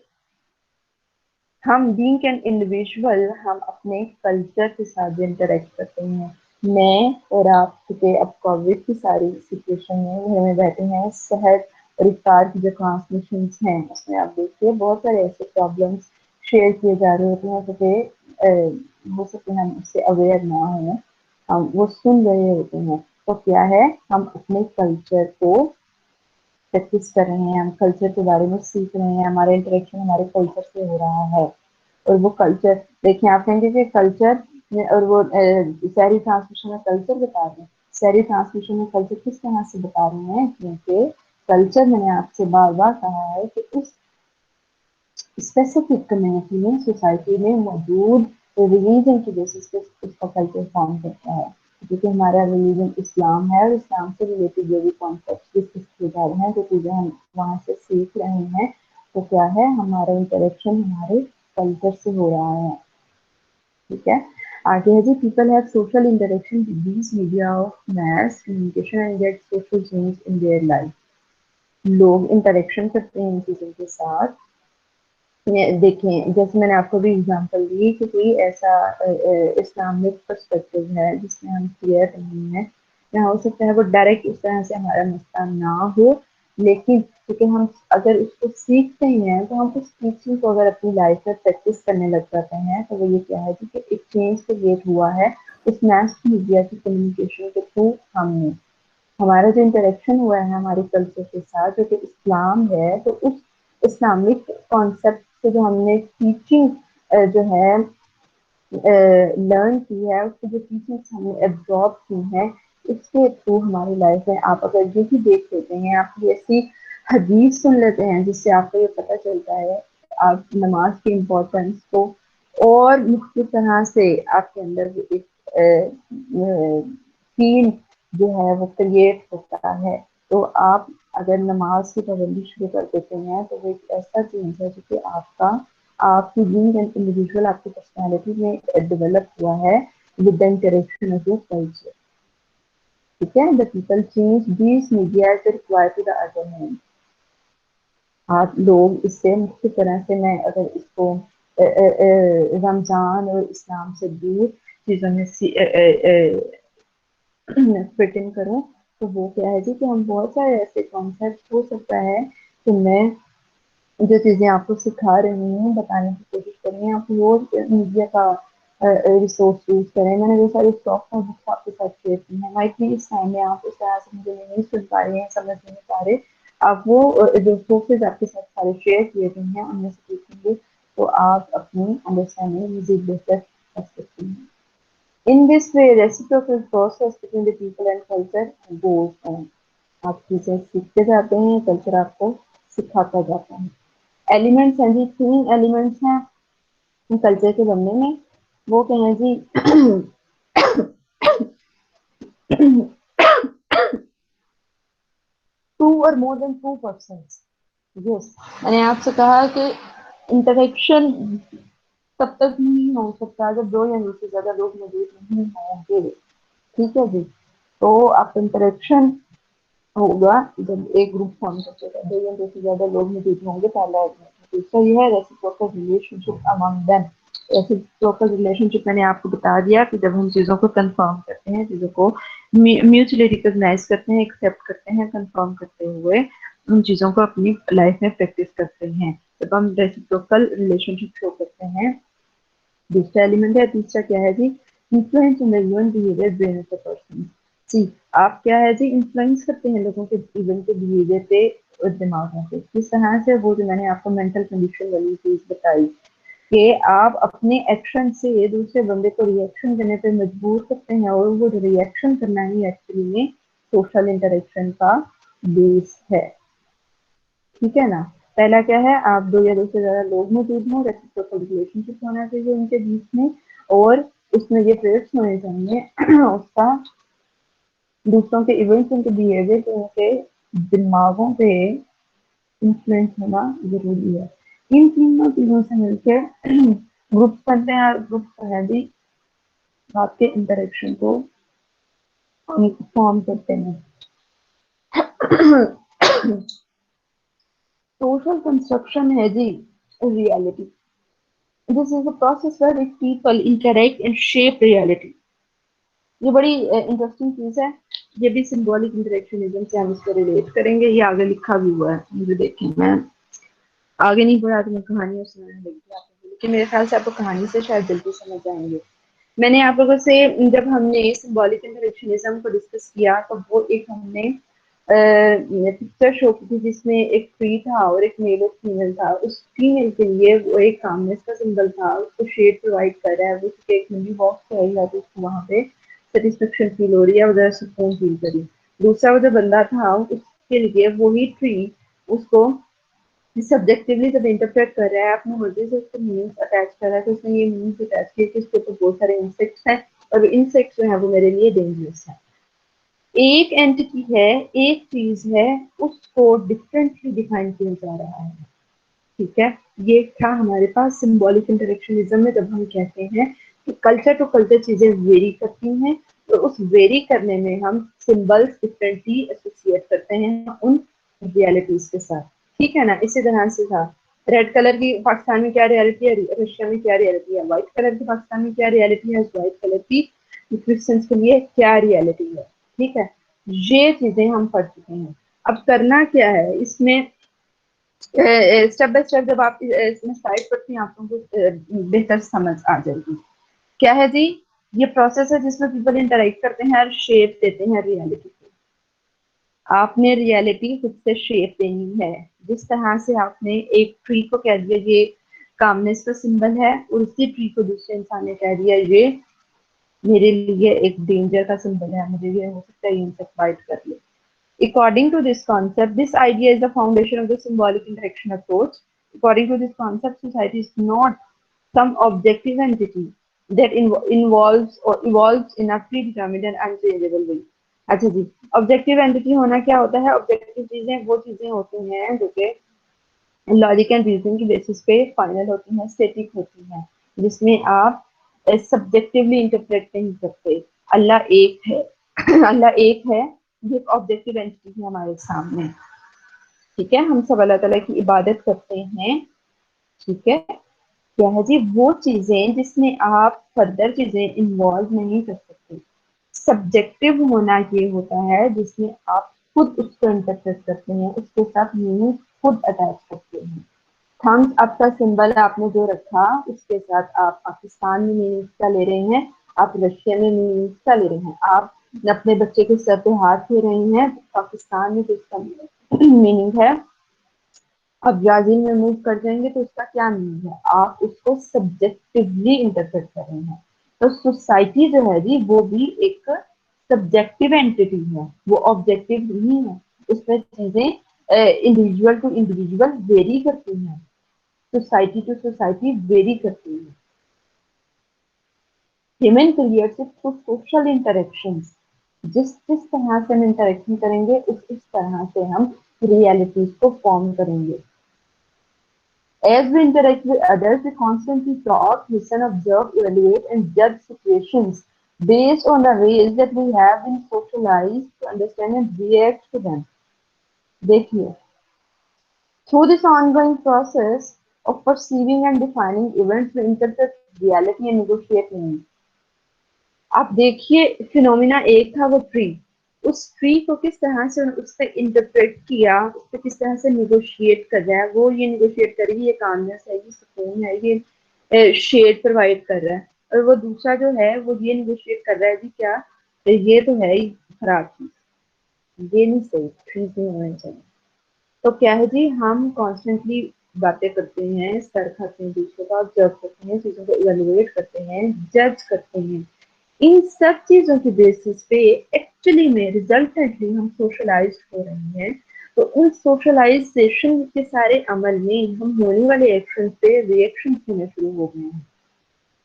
हम बीइंग एन इंडिविजुअल, हम अपने कल्चर के साथ इंटरेक्ट करते हैं। मैं और आप चूंकि अब कोविड की सारी सिचुएशन में घर में बैठे हैं, सेहत और इफ्तार की जो ट्रांसमिशन हैं उसमें आप देखिए बहुत सारे ऐसे प्रॉब्लम्स शेयर किए जा रहे होते हैं, क्योंकि हो सकते हम उससे अवेयर ना हो, हम वो सुन रहे होते हैं। तो क्या है, हम अपने कल्चर को प्रैक्टिस कर रहे हैं, हम कल्चर के बारे में सीख रहे हैं, हमारा इंटरेक्शन हमारे कल्चर से हो रहा है। और वो कल्चर देखिए, आप कहेंगे कि कल्चर और वो शहरी ट्रांसमिशन में कल्चर बता रहे हैं, शहरी ट्रांसमिशन में कल्चर किस तरह से बता रहे हैं, क्योंकि कल्चर मैंने आपसे बार बार कहा है कि उस स्पेसिफिक कम्युनिटी में, सोसाइटी में मौजूद रिलीजन की बेसिस पे उसका कल्चर फॉर्म करता है। क्योंकि हमारा रिलीजन इस्लाम है, और इस्लाम से रिलेटेड जो भी कॉन्सेप्ट डिस्कस किए जा रहे हैं, जो चीज़ें हम वहाँ से सीख रहे हैं, तो क्या है, हमारा इंटरेक्शन हमारे कल्चर से हो रहा है, ठीक है। आगे है जी, people have social interaction with these media of mass communication and get social change in their life. लोग इंटरेक्शन करते हैं इन चीज़ों के साथ। देखें, जैसे मैंने आपको भी एग्जांपल दी कि कोई ऐसा इस्लामिक पर्सपेक्टिव है जिसमें हम क्लियर नहीं है, या हो सकता है वो डायरेक्ट इस तरह से हमारा मसला ना हो, लेकिन क्योंकि हम अगर उसको सीखते ही हैं तो हम उस टीचिंग को अगर अपनी लाइफ में प्रैक्टिस करने लग जाते हैं, तो वो ये क्या है कि एक चेंज क्रिएट हुआ है उस मैस मीडिया की कम्युनिकेशन के थ्रू। हमने हमारा जो इंटरेक्शन हुआ है हमारे कल्चर के साथ, जो कि इस्लाम है, तो उस इस्लामिक कॉन्सेप्ट से जो हमने टीचिंग जो है लर्न की है, उसकी जो टीचिंग्स हमने एब्जॉर्ब की हैं, इसके थ्रू हमारी लाइफ में आप अगर ये भी देख लेते हैं, आप ये ऐसी हदीस सुन लेते हैं जिससे आपको ये पता चलता है, आप नमाज की इम्पोर्टेंस को और मुख्तलिफ तरह से आपके अंदर एक फील जो है वो क्रिएट होता है। तो आप अगर नमाज की पाबंदी शुरू कर देते हैं, तो वो एक ऐसा चेंज है जो कि आपकी बीइंग एन इंडिविजुअल, आपकी पर्सनालिटी में डेवलप हुआ है with the interaction of your culture, ठीक है। The people change this media is required to the other hand. आप लोग इससे मुख्य तरह से, मैं अगर इसको रमजान और इस्लाम से दूर चीज़ों में फिट इन करूँ, तो वो क्या है जी कि हम बहुत सारे ऐसे कॉन्सेप्ट, हो सकता है कि मैं जो चीज़ें आपको सिखा रही हूँ, बताने की कोशिश कर रही हूँ, आप वो मीडिया का रिसोर्स यूज करें। मैंने वो सारे स्टॉक और बुक्स आपके साथ शेयर की हैं, माइट भी इस टाइम में आप इस तरह से मुझे नहीं सुन पा रहे हैं, समझ नहीं पा रहे, आप वो जो सोर्सेज आपके साथ सारे शेयर किए गए हैं उनमें से देखेंगे, तो आप अपनी अंडरस्टैंडिंग बेहतर कर सकते हैं। In this way, reciprocal process between the people and culture goes on. आप चीजें सीखते जाते हैं, कल्चर आपको सिखाता जाता है. एलिमेंट्स हैं जी, 3 एलिमेंट्स हैं कल्चर के बनने में. वो क्या है जी? टू और मोर देन 2 पर्सन्स. यस, मैंने आपसे कहा कि इंटरेक्शन तब तक नहीं हो सकता जब 2 या 2 से ज्यादा लोग मौजूद नहीं होंगे. ठीक है जी. तो आप इंटरेक्शन होगा जब एक ग्रुप फॉर्म करेगा, 2 या 2 से ज्यादा लोग मौजूद होंगे. पहला दूसरा ये है reciprocal relationship among them. Reciprocal relationship मैंने आपको बता दिया कि जब हम चीजों को कंफर्म करते हैं, चीजों को म्यूचुअली रिकॉग्नाइज करते हैं, एक्सेप्ट करते हैं, कंफर्म करते हुए उन चीजों को अपनी लाइफ में प्रैक्टिस करते हैं, जब हम रेसिप्रोकल रिलेशनशिप शो करते हैं. दूसरा एलिमेंट है. तीसरा क्या है जी? Influence in the human behaviour brain of the person. जी, आप क्या है जी? इन्फ्लुएंस करते हैं लोगों के इवन के बिहेवियर पे और दिमागों पे. किस तरह से? वो जो मैंने आपको मेंटल कंडीशन वाली चीज बताई कि आप अपने एक्शन से दूसरे बंदे को रिएक्शन देने पे मजबूर करते हैं, और वो रिएक्शन करना ही एक्चुअली में सोशल इंटरेक्शन का बेस है. ठीक है ना? पहला क्या है? आप 2 या 2 से ज्यादा लोग मौजूद हों, रेसिप्रोकल रिलेशनशिप होना चाहिए उनके बीच में, और उसमें ये ट्रेट्स होने चाहिए उसका दूसरों के इवेंट्स, उनके बिहेवियर पे, उनके दिमागों पे इन्फ्लुएंस होना जरूरी है. इन तीनों चीजों से मिलकर ग्रुप बनते हैं, और ग्रुप है भी आपके इंटरेक्शन को फॉर्म करते हैं. सोशल कंस्ट्रक्शन है जी reality. This is a process where which people interact and shape reality. ये बड़ी इंटरेस्टिंग चीज है. ये भी सिंबॉलिक इंटरेक्शनिज्म से हम इसको रिलेट करेंगे. ये आगे लिखा भी हुआ है, मुझे देखें, मैं आगे नहीं पढ़ा तो मैं कहानी सुनाने लगी आपको, लेकिन मेरे ख्याल से आपको कहानी से शायद जल्दी समझ आएंगे. मैंने आप लोगों से जब हमने सिंबॉलिक इंटरेक्शनिज्म को डिस्कस किया तो वो एक हमने पिक्चर शो की थी जिसमें एक ट्री था और एक मेल और फीमेल था. उस फीमेल के लिए वो एक कामनेस का सिंबल था, उसको शेड प्रोवाइड कर रहा है, वो उसके एक मिनी बॉक्स है या तो उसको वहाँ पे सेटिस्फेक्शन फील हो रही है, उधर सुकून फील करी. दूसरा वो जो बंदा था उसके लिए वही ट्री उसको सब्जेक्टिवली जब इंटरप्रेट कर रहा है, अपनी मर्जी से उसको मीनिंग्स अटैच कर रहा है, तो उसने ये मीनिंग्स अटैच किए कि इसके ऊपर बहुत सारे इंसेक्ट्स हैं और इंसेक्ट्स जो है वो मेरे लिए डेंजरस है. एक एंटिटी है, एक चीज है, उसको डिफरेंटली डिफाइन किया जा रहा है. ठीक है, ये था हमारे पास सिंबॉलिक इंटरेक्शनिज्म में, जब हम कहते हैं कि कल्चर टू कल्चर चीजें वेरी करती हैं, तो उस वेरी करने में हम सिंबल्स डिफरेंटली एसोसिएट करते हैं उन रियलिटीज के साथ. ठीक है ना? इसी तरह से था रेड कलर की पाकिस्तान में क्या रियलिटी है, रशिया में क्या रियलिटी है, व्हाइट कलर की पाकिस्तान में क्या रियलिटी है, व्हाइट कलर की क्रिश्चियंस के लिए क्या रियलिटी है. ठीक है, ये चीजें हम पढ़ चुके हैं. अब करना क्या है इसमें, स्टेप बाय स्टेप जब आप इसमें साइड पढ़ती हैं आप लोगों को बेहतर समझ आ जाएगी. क्या है जी? ये प्रोसेस है जिसमें पीपल इंटरेक्ट करते हैं और शेप देते हैं रियलिटी को. आपने रियलिटी खुद से शेप देनी है. जिस तरह से आपने एक ट्री को कह दिया ये कामनेस का सिंबल है, और उसी ट्री को दूसरे इंसान ने कह दिया ये मेरे लिए एक डेंजर का सिंबल है, मुझे ये हो सकता है इंसेक्ट बाइट कर ले. According to this concept, this idea is the foundation of the symbolic interaction approach. According to this concept, society is not some objective entity that involves or evolves in a predetermined and unchangeable way. अच्छा जी, objective entity होना क्या होता है? Objective चीजें वो चीजें होती हैं जो कि लॉजिक एंड रीजन की बेसिस पे फाइनल होती हैं, स्टैटिक होती हैं, जिसमें आप सब्जेक्टिवली इंटरप्रेट नहीं करते. अल्लाह एक है. अल्लाह एक है, ये एक ऑब्जेक्टिव एंटिटी है हमारे सामने. ठीक है, हम सब अल्लाह ताला की इबादत करते हैं. ठीक है, क्या है जी? वो चीजें जिसमें आप फर्दर चीजें इन्वॉल्व नहीं कर सकते. सब्जेक्टिव होना ये होता है जिसमें आप खुद उसको इंटरप्रेट करते हैं, उसके साथ मीनिंग खुद अटैच करते हैं. थम्स अप का सिंबल आपने जो रखा उसके साथ आप पाकिस्तान में मीनिंग्स का ले रहे हैं, आप रशिया में मीनिंग्स का ले रहे हैं, आप अपने बच्चे के सर पे हाथ दे रहे हैं, पाकिस्तान में तो इसका मीनिंग है. अब ब्राजील में मूव कर जाएंगे तो उसका क्या मीनिंग है, आप उसको सब्जेक्टिवली इंटरप्रेट कर रहे हैं. تو सोसाइटी जो है जी वो भी एक सब्जेक्टिव एंटिटी है, वो ऑब्जेक्टिव नहीं है, उसमें चीजें इंडिविजुअल टू इंडिविजुअल वेरी करती हैं, सोसाइटी टू सोसाइटी वेरी करती है। Human creates it through social interactions, जिस जिस तरह से हम इंटरेक्शन करेंगे उस तरह से हम रियलिटीज को फॉर्म करेंगे। As we interact with others, we constantly talk, listen, observe, evaluate, and judge situations based on the ways that we have been socialized to understand and react to them. देखिए, through this ongoing process of perceiving and defining events, we interpret reality and negotiate meaning. आप देखिए, phenomena एक था वो tree, उस tree को किस तरह से उस पर इंटरप्रेट किया, उस पर किस तरह से निगोशिएट कर रहा है, वो ये निगोशिएट करेगी, ये कामनेस है, ये सुकून है, ये शेड प्रोवाइड कर रहा है, और वो दूसरा जो है वो ये निगोशिएट कर रहा है जी क्या, ये तो है ही खराब चीज, ये नहीं सही, ट्रीज नहीं होने चाहिए। तो क्या है जी, हम कॉन्स्टेंटली बातें करते हैं, सर खाते हैं दूसरों का, ऑब्जर्व करते हैं, चीजों को इवेलुएट करते हैं, जज करते हैं, इन सब चीजों की बेसिस पे एक्चुअली में रिजल्टेंटली हम सोशलाइज हो रहे हैं। तो उन सोशलाइजेशन के सारे अमल में हम होने वाले एक्शन पे रिएक्शन होने शुरू हो गए हैं।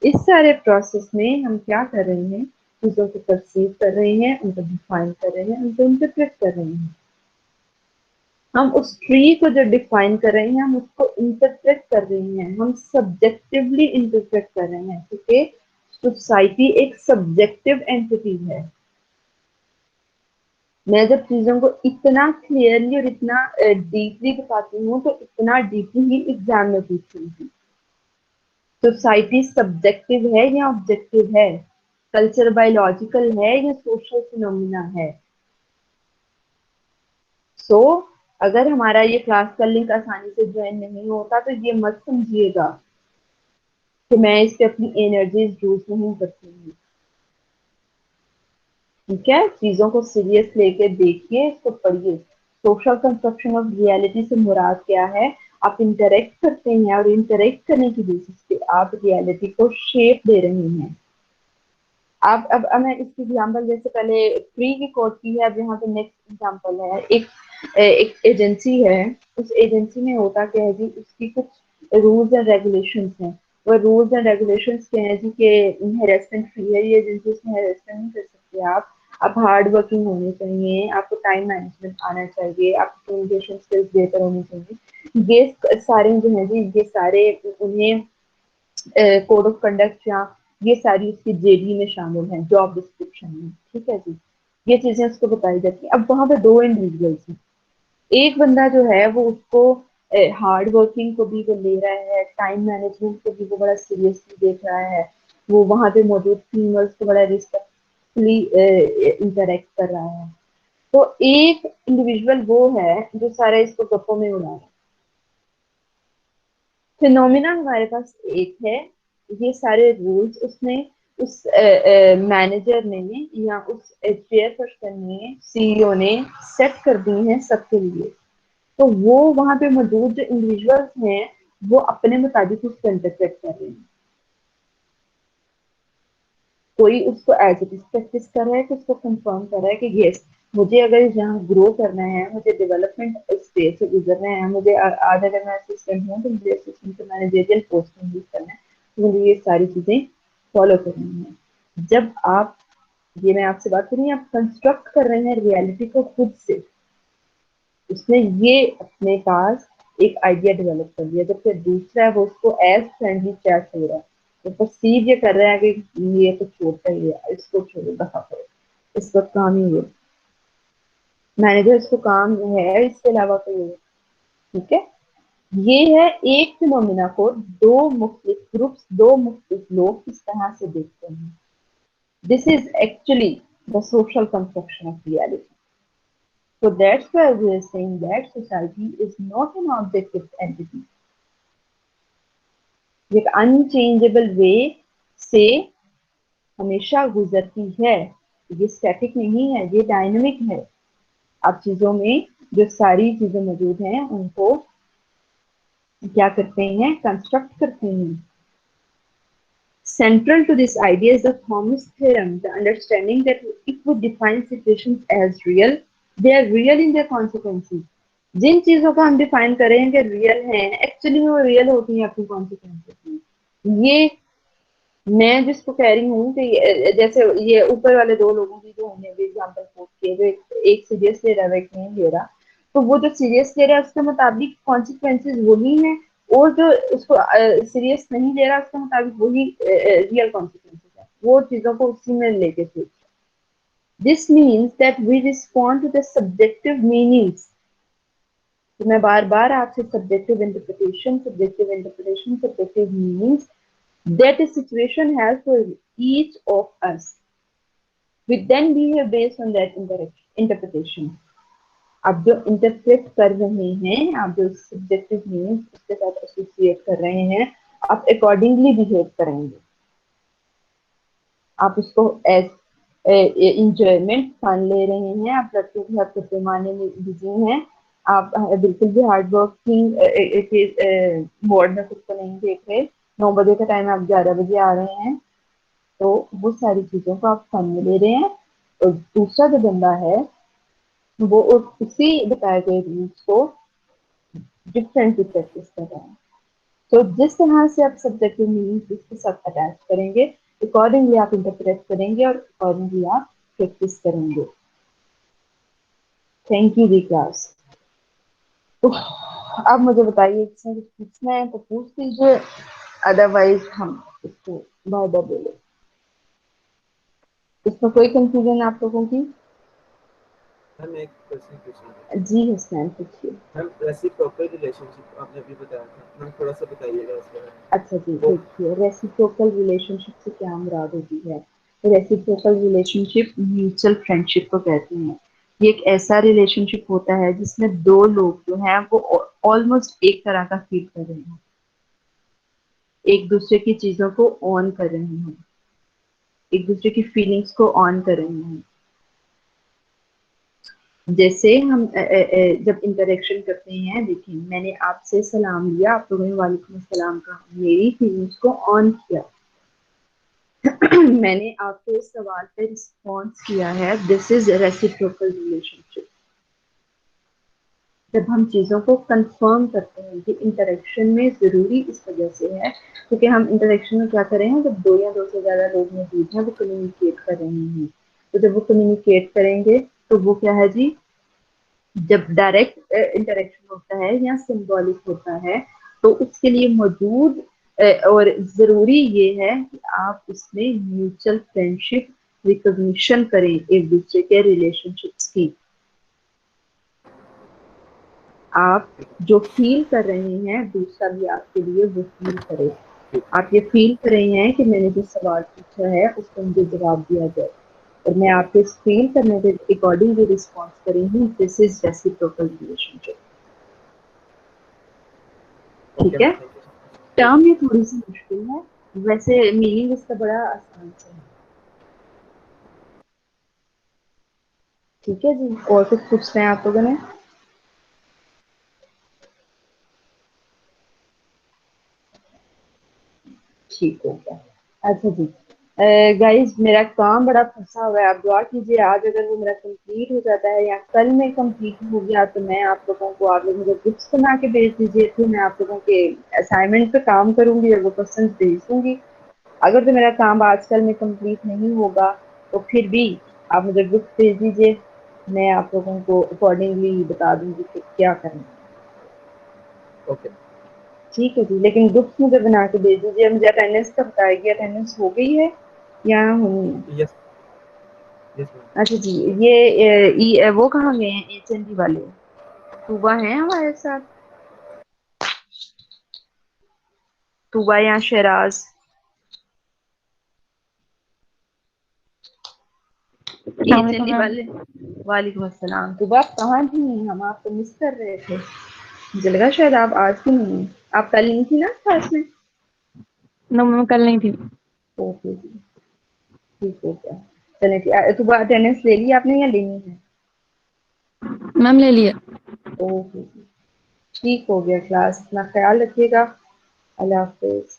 इस सारे प्रोसेस में हम क्या कर रहे हैं, चीजों को परसीव कर रहे हैं, उनको डिफाइन कर रहे हैं, उनको इंटरप्रेट कर रहे हैं। हम उस ट्री को जो डिफाइन कर रहे हैं, हम उसको इंटरप्रेट कर रहे हैं, हम सब्जेक्टिवली इंटरप्रेट कर रहे हैं, क्योंकि सोसाइटी एक सब्जेक्टिव एंटिटी है। मैं जब चीजों को इतना क्लियरली और इतना डीपली बताती हूँ तो इतना डीपली ही एग्जाम में पूछती हूँ। सोसाइटी सब्जेक्टिव है या ऑब्जेक्टिव है, कल्चर बायोलॉजिकल है या सोशल फिनोमिना है। सो अगर हमारा ये क्लास का लिंक आसानी से ज्वाइन नहीं होता तो ये मत समझिएगा कि मैं इस पे अपनी एनर्जीज यूज नहीं करती हूँ। ठीक है, चीजों को सीरियस लेके देखिए, इसको पढ़िए। सोशल कंस्ट्रक्शन ऑफ रियलिटी से मुराद क्या है, आप इंटरेक्ट करते हैं और इंटरेक्ट करने की बेसिस पे आप रियलिटी को शेप दे रहे हैं। अब मैं इसकी एग्जांपल जैसे पहले ट्री की कोट की है, अब यहाँ पे नेक्स्ट एग्जांपल है, एक एजेंसी है, उस एजेंसी में होता क्या है जी, उसकी कुछ रूल्स एंड रेगुलेशंस हैं। वो रूल्स एंड रेगुलेशंस क्या है जी कि हेरेसमेंट फ्री है ये एजेंसी, उसमें हेरेसमेंट नहीं कर सकते आप हार्ड वर्किंग होनी चाहिए, आपको टाइम मैनेजमेंट आना चाहिए, आपकी कम्युनिकेशन स्किल्स बेहतर होनी चाहिए। ये सारे जो है जी, ये सारे उन्हें कोड ऑफ कंडक्ट या ये सारी उसकी जेडी में शामिल हैं, जॉब डिस्क्रिप्शन में। ठीक है जी, ये चीजें उसको बताई जाती है। अब वहां पे दो इंडिविजुअल्स हैं, एक बंदा जो है वो उसको हार्ड वर्किंग को भी वो ले रहा है, टाइम मैनेजमेंट को भी वो बड़ा सीरियसली देख रहा है, वो वहां पे मौजूद फीमेल्स को बड़ा रिस्पेक्टफुली इंटरेक्ट कर रहा है। तो एक इंडिविजुअल वो है जो सारे इसको गप्पों में उड़ा रहा है। फिनोमिना हमारे पास एक है, ये सारे रूल्स उसने उस मैनेजर ने या उस चेयरपर्सन ने, सीईओ ने सेट कर दी हैं सबके लिए। तो वो वहां पे मौजूद जो इंडिविजुअल्स हैं वो अपने मुताबिक उसको इंटरप्रेट कर रहे हैं। कोई उसको एज इट इज प्रैक्टिस कर रहा है, कि उसको कंफर्म कर रहा है कि यस मुझे अगर यहाँ ग्रो करना है, मुझे डेवलपमेंट स्टेज से गुजरना है, मुझे आज अगर मैं असिस्टेंट हूँ तो मुझे असिस्टेंट से मैनेजरियल पोस्ट में यूज करना है, तो मुझे ये सारी चीजें फॉलो करनी है। जब आप, ये मैं आपसे बात कर रही हूँ, आप कंस्ट्रक्ट कर रहे हैं रियलिटी को खुद से, उसने ये अपने पास एक आइडिया डेवलप कर लिया, जबकि दूसरा है वो उसको एज फ्रेंडली चैट हो रहा है, तो परसीव ये कर रहा है कि ये तो छोटा ही है, इसको छोड़ो, दफा करो, इसका काम ही है, मैनेजर इसको काम है, इसके अलावा कोई नहीं। ठीक है, ये है एक फिनोमिना को दो मुख्तलिफ ग्रुप्स, दो मुख्तलिफ लोग किस तरह से देखते हैं। This is actually the social construction of reality. So that's why we are saying that society is not an objective entity. एक अनचेंजेबल वे से हमेशा गुजरती है, ये स्टैटिक नहीं है, ये डायनेमिक है। आप चीजों में जो सारी चीजें मौजूद हैं उनको क्या करते हैं, कंस्ट्रक्ट करते हैं, Central to this idea is the Thomas theorem, the understanding that if we define situations as real, they are real in their consequences. जिन चीजों को हम डिफाइन करें कि रियल हैं, एक्चुअली में वो रियल होती हैं अपनी कॉन्सिक्वेंसेस में. ये मैं जिसको कह रही हूँ कि जैसे ये ऊपर वाले दो लोगों की जो हमने एग्जांपल कोट किए, जो एक सीरियस ले रहा है एक नहीं ले रहा, तो वो जो सीरियस ले रहा है उसके मुताबिक कॉन्सिक्वेंसेज वही हैं, और जो उसको सीरियस नहीं ले रहा उसके मुताबिक वही रियल कॉन्सिक्वेंसेज है. वो चीजों को उसी में लेके सोच. This means that we respond to the subjective meanings. तो मैं बार बार आपसे subjective interpretation subjective meanings that a situation has for each of us. We then behave based on that interpretation. आप जो इंटरप्रेट कर रहे हैं, आप जो सब्जेक्टिव मीनिंग उसके साथ एसोसिएट कर रहे हैं, आप अकॉर्डिंगली बिहेव करेंगे. आप उसको एज इंजॉयमेंट फन ले रहे हैं, आप लड़के के साथ कपड़े मारने में बिजी हैं, आप बिल्कुल भी हार्ड वर्किंग मोड में खुद को नहीं देख रहे, 9 बजे का टाइम आप 11 बजे आ रहे हैं, तो वो सारी चीजों को आप फन में ले रहे हैं. और दूसरा जो बंदा है वो उसी बताए गए रूल्स को डिफरेंटली प्रैक्टिस कर रहा है. तो जिस तरह से आप सब्जेक्टिव मीनिंग इसके साथ अटैच करेंगे, अकॉर्डिंगली आप इंटरप्रेट करेंगे और अकॉर्डिंगली आप प्रैक्टिस करेंगे. Thank you the class. तो अब मुझे बताइए किसी कुछ पूछना है तो पूछ लीजिए, अदरवाइज हम इसको बाय बाय बोले. इसमें कोई कंफ्यूजन आप लोगों की? मैम एक क्वेश्चन पूछना. जी हुसैन पूछिए. मैम रेसिप्रोकल रिलेशनशिप आपने अभी बताया था, मैम थोड़ा सा बताइएगा उसके बारे में. अच्छा जी, देखिए रेसिप्रोकल रिलेशनशिप से क्या मुराद होती है. रेसिप्रोकल रिलेशनशिप म्यूचुअल फ्रेंडशिप को कहते हैं. ये एक ऐसा रिलेशनशिप होता है जिसमें दो लोग जो हैं वो ऑलमोस्ट एक तरह का फील कर रहे हैं, एक दूसरे की चीजों को ऑन कर रहे हैं, एक दूसरे की फीलिंग्स को ऑन कर रहे हैं. जैसे हम जब इंटरेक्शन करते हैं, देखिए मैंने आपसे सलाम लिया, आप लोगों ने वालेकुम अस्सलाम कहा, मेरी फीलिंग्स को ऑन किया. मैंने आपके इस सवाल पे रिस्पॉन्स किया है. This is reciprocal relationship. जब हम चीज़ों को कंफर्म करते हैं कि इंटरेक्शन में ज़रूरी इस वजह से है क्योंकि हम इंटरेक्शन में क्या कर रहे हैं, जब दो या दो से ज़्यादा लोग मौजूद हैं वो कम्युनिकेट कर रहे हैं. तो जब वो कम्युनिकेट करेंगे तो वो क्या है जी, जब डायरेक्ट इंटरेक्शन होता है या सिंबॉलिक होता है तो उसके लिए मौजूद और ज़रूरी ये है कि आप उसमें म्यूचुअल फ्रेंडशिप रिकॉग्निशन करें एक दूसरे के रिलेशनशिप्स की. आप जो फील कर रहे हैं दूसरा भी आपके लिए वो फील करे. आप ये फील कर रहे हैं कि मैंने जो सवाल पूछा है उसको मुझे जवाब दिया जाए और मैं आपके फील करने के अकॉर्डिंगली रिस्पॉन्स करी हूँ. This is reciprocal relationship. ठीक है. टर्म ये थोड़ी सी मुश्किल है, वैसे मीनिंग इसका बड़ा आसान सा है. ठीक है जी. और कुछ पूछते हैं आप लोगों ने? ठीक हो गया. अच्छा जी गाइस, मेरा काम बड़ा फंसा हुआ है, आप दुआ कीजिए आज अगर वो मेरा कंप्लीट हो जाता है या कल में कंप्लीट हो गया तो मैं आप लोगों को, आप लोग मुझे टिप्स बना के भेज दीजिए, फिर मैं आप लोगों के असाइनमेंट पे काम करूंगी और वो क्वेश्चन भेज दूंगी. अगर तो मेरा काम आज कल में कंप्लीट नहीं होगा तो फिर भी आप मुझे बुक भेज दीजिए, मैं आप लोगों को अकॉर्डिंगली बता दूंगी कि क्या करना है. ओके ठीक है जी. लेकिन ग्रुप्स मुझे बना के भेज दीजिए. मुझे अटेंडेंस का बताएगी, अटेंडेंस हो गई है या होनी है? Yes yes ma'am. अच्छा जी. ये वो कहाँ गए हैं HND वाले? तूबा है हमारे साथ? तूबा या शहराज? HND वाले. वालेकुम अस्सलाम. तूबा आप कहाँ थी? हम आपको मिस कर रहे थे. मुझे लगा शायद आप आज भी नहीं. आप कल नहीं थी ना क्लास में? नो मैम कल नहीं थी. ओके जी. ठीक हो गया. चलिए ठीक. तूबा अटेंडेंस ले ली आपने या लेनी है? मैम ले लिया. ओके जी. ठीक हो गया क्लास. अपना ख्याल रखिएगा. अल्लाह हाफिज.